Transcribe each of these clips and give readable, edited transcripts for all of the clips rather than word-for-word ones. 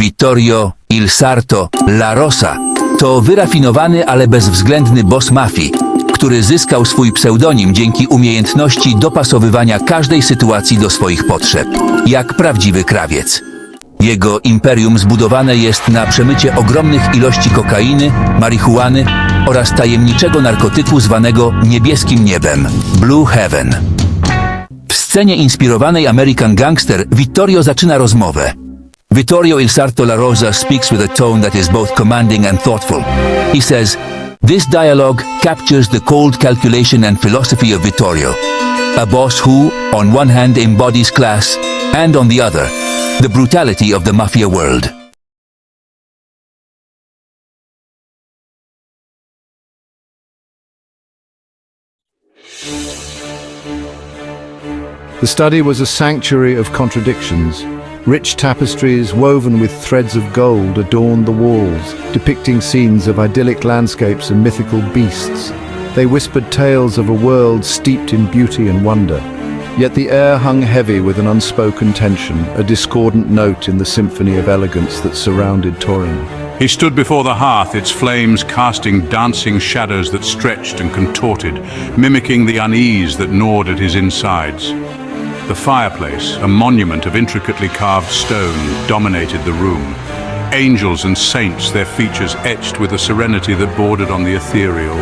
Vittorio Il Sarto La Rosa to wyrafinowany, ale bezwzględny boss mafii, który zyskał swój pseudonim dzięki umiejętności dopasowywania każdej sytuacji do swoich potrzeb, jak prawdziwy krawiec. Jego imperium zbudowane jest na przemycie ogromnych ilości kokainy, marihuany oraz tajemniczego narkotyku zwanego niebieskim niebem, Blue Heaven. W scenie inspirowanej American Gangster Vittorio zaczyna rozmowę. Vittorio Il Sarto La Rosa speaks with a tone that is both commanding and thoughtful. He says, "This dialogue captures the cold calculation and philosophy of Vittorio, a boss who, on one hand, embodies class, and on the other, the brutality of the mafia world." The study was a sanctuary of contradictions. Rich tapestries woven with threads of gold adorned the walls, depicting scenes of idyllic landscapes and mythical beasts. They whispered tales of a world steeped in beauty and wonder. Yet the air hung heavy with an unspoken tension, a discordant note in the symphony of elegance that surrounded Torin. He stood before the hearth, its flames casting dancing shadows that stretched and contorted, mimicking the unease that gnawed at his insides. The fireplace, a monument of intricately carved stone, dominated the room. Angels and saints, their features etched with a serenity that bordered on the ethereal,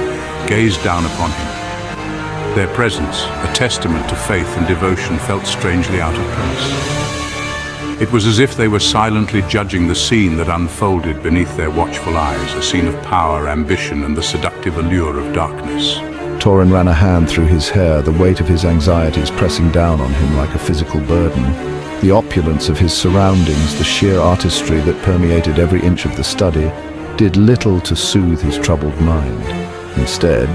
gazed down upon him. Their presence, a testament to faith and devotion, felt strangely out of place. It was as if they were silently judging the scene that unfolded beneath their watchful eyes, a scene of power, ambition, and the seductive allure of darkness. Torin ran a hand through his hair, the weight of his anxieties pressing down on him like a physical burden. The opulence of his surroundings, the sheer artistry that permeated every inch of the study, did little to soothe his troubled mind. Instead,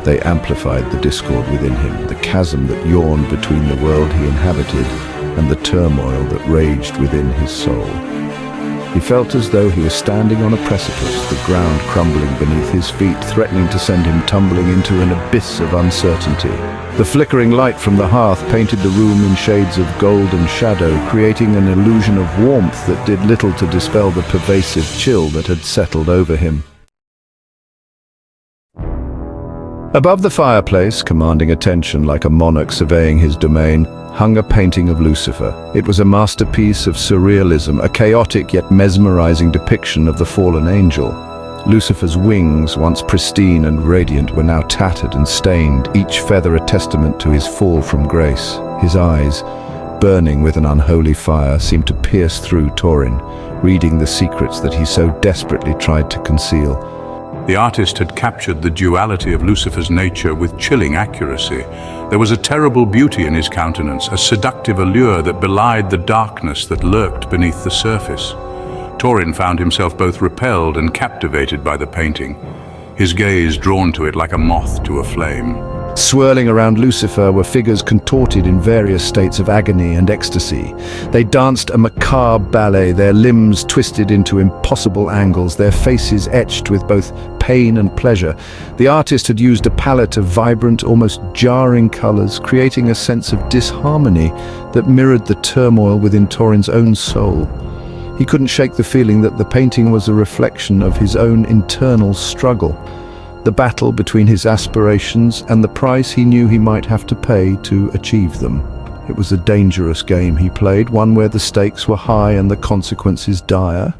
they amplified the discord within him, the chasm that yawned between the world he inhabited and the turmoil that raged within his soul. He felt as though he was standing on a precipice, the ground crumbling beneath his feet, threatening to send him tumbling into an abyss of uncertainty. The flickering light from the hearth painted the room in shades of gold and shadow, creating an illusion of warmth that did little to dispel the pervasive chill that had settled over him. Above the fireplace, commanding attention like a monarch surveying his domain, hung a painting of Lucifer. It was a masterpiece of surrealism, a chaotic yet mesmerizing depiction of the fallen angel. Lucifer's wings, once pristine and radiant, were now tattered and stained, each feather a testament to his fall from grace. His eyes, burning with an unholy fire, seemed to pierce through Torin, reading the secrets that he so desperately tried to conceal. The artist had captured the duality of Lucifer's nature with chilling accuracy. There was a terrible beauty in his countenance, a seductive allure that belied the darkness that lurked beneath the surface. Torin found himself both repelled and captivated by the painting, his gaze drawn to it like a moth to a flame. Swirling around Lucifer were figures contorted in various states of agony and ecstasy. They danced a macabre ballet, their limbs twisted into impossible angles, their faces etched with both pain and pleasure. The artist had used a palette of vibrant, almost jarring colors, creating a sense of disharmony that mirrored the turmoil within Torin's own soul. He couldn't shake the feeling that the painting was a reflection of his own internal struggle, the battle between his aspirations and the price he knew he might have to pay to achieve them. It was a dangerous game he played, one where the stakes were high and the consequences dire.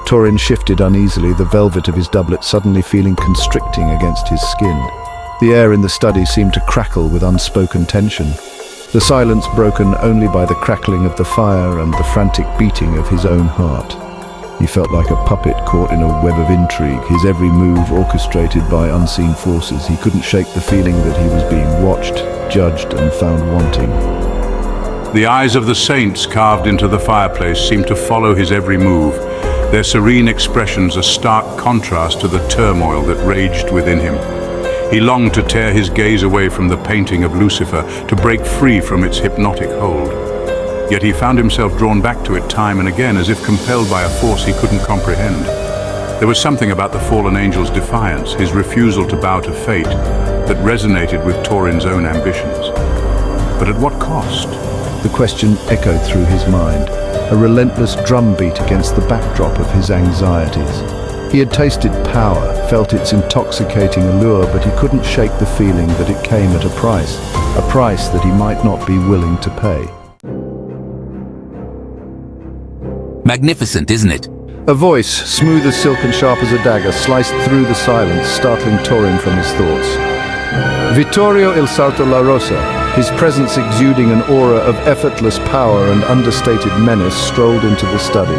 Torin shifted uneasily, the velvet of his doublet suddenly feeling constricting against his skin. The air in the study seemed to crackle with unspoken tension, the silence broken only by the crackling of the fire and the frantic beating of his own heart. He felt like a puppet caught in a web of intrigue, his every move orchestrated by unseen forces. He couldn't shake the feeling that he was being watched, judged, and found wanting. The eyes of the saints carved into the fireplace seemed to follow his every move, their serene expressions a stark contrast to the turmoil that raged within him. He longed to tear his gaze away from the painting of Lucifer, to break free from its hypnotic hold. Yet he found himself drawn back to it time and again, as if compelled by a force he couldn't comprehend. There was something about the fallen angel's defiance, his refusal to bow to fate, that resonated with Torin's own ambitions. But at what cost? The question echoed through his mind, a relentless drumbeat against the backdrop of his anxieties. He had tasted power, felt its intoxicating allure, but he couldn't shake the feeling that it came at a price that he might not be willing to pay. Magnificent, isn't it? A voice, smooth as silk and sharp as a dagger, sliced through the silence, startling Torin from his thoughts. Vittorio Il Sarto La Rosa, his presence exuding an aura of effortless power and understated menace, strolled into the study.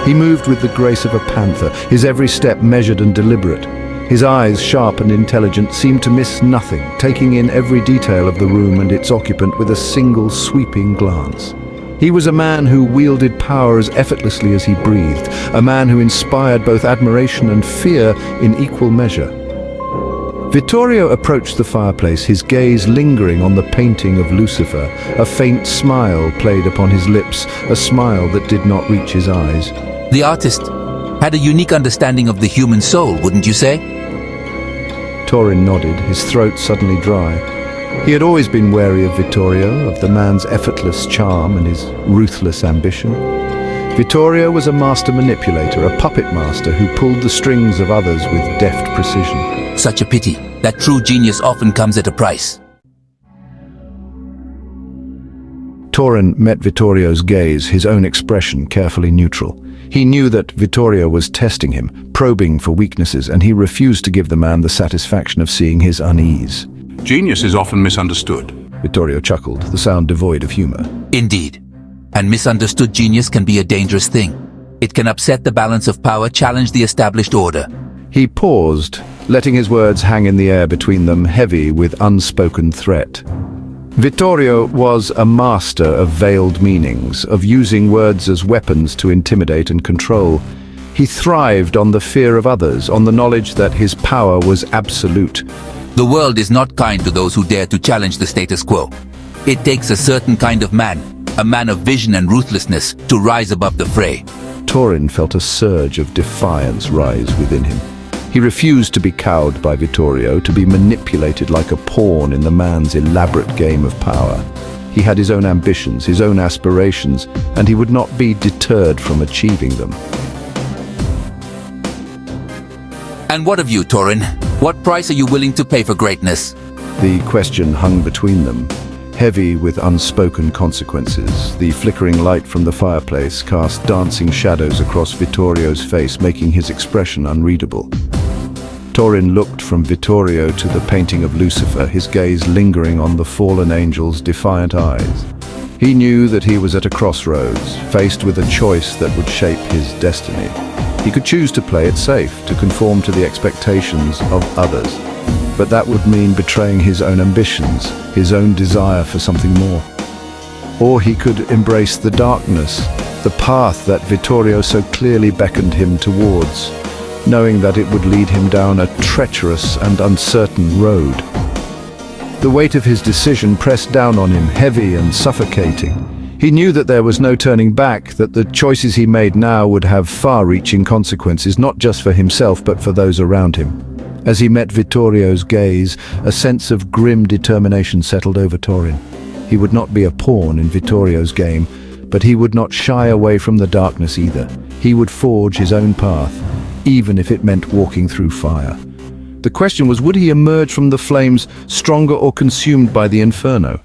He moved with the grace of a panther, his every step measured and deliberate. His eyes, sharp and intelligent, seemed to miss nothing, taking in every detail of the room and its occupant with a single sweeping glance. He was a man who wielded power as effortlessly as he breathed, a man who inspired both admiration and fear in equal measure. Vittorio approached the fireplace, his gaze lingering on the painting of Lucifer. A faint smile played upon his lips, a smile that did not reach his eyes. The artist had a unique understanding of the human soul, wouldn't you say? Torin nodded, his throat suddenly dry. He had always been wary of Vittorio, of the man's effortless charm and his ruthless ambition. Vittorio was a master manipulator, a puppet master who pulled the strings of others with deft precision. Such a pity that true genius often comes at a price. Torin met Vittorio's gaze, his own expression carefully neutral. He knew that Vittorio was testing him, probing for weaknesses, and he refused to give the man the satisfaction of seeing his unease. Genius is often misunderstood. Vittorio chuckled, the sound devoid of humor. Indeed. And misunderstood genius can be a dangerous thing. It can upset the balance of power, challenge the established order. He paused, letting his words hang in the air between them, heavy with unspoken threat. Vittorio was a master of veiled meanings, of using words as weapons to intimidate and control. He thrived on the fear of others, on the knowledge that his power was absolute. The world is not kind to those who dare to challenge the status quo. It takes a certain kind of man, a man of vision and ruthlessness, to rise above the fray. Torin felt a surge of defiance rise within him. He refused to be cowed by Vittorio, to be manipulated like a pawn in the man's elaborate game of power. He had his own ambitions, his own aspirations, and he would not be deterred from achieving them. And what of you, Torin? What price are you willing to pay for greatness? The question hung between them, heavy with unspoken consequences. The flickering light from the fireplace cast dancing shadows across Vittorio's face, making his expression unreadable. Torin looked from Vittorio to the painting of Lucifer, his gaze lingering on the fallen angel's defiant eyes. He knew that he was at a crossroads, faced with a choice that would shape his destiny. He could choose to play it safe, to conform to the expectations of others. But that would mean betraying his own ambitions, his own desire for something more. Or he could embrace the darkness, the path that Vittorio so clearly beckoned him towards, knowing that it would lead him down a treacherous and uncertain road. The weight of his decision pressed down on him, heavy and suffocating. He knew that there was no turning back, that the choices he made now would have far-reaching consequences, not just for himself but for those around him. As he met Vittorio's gaze, a sense of grim determination settled over Torin. He would not be a pawn in Vittorio's game, but he would not shy away from the darkness either. He would forge his own path, even if it meant walking through fire. The question was, would he emerge from the flames stronger or consumed by the inferno?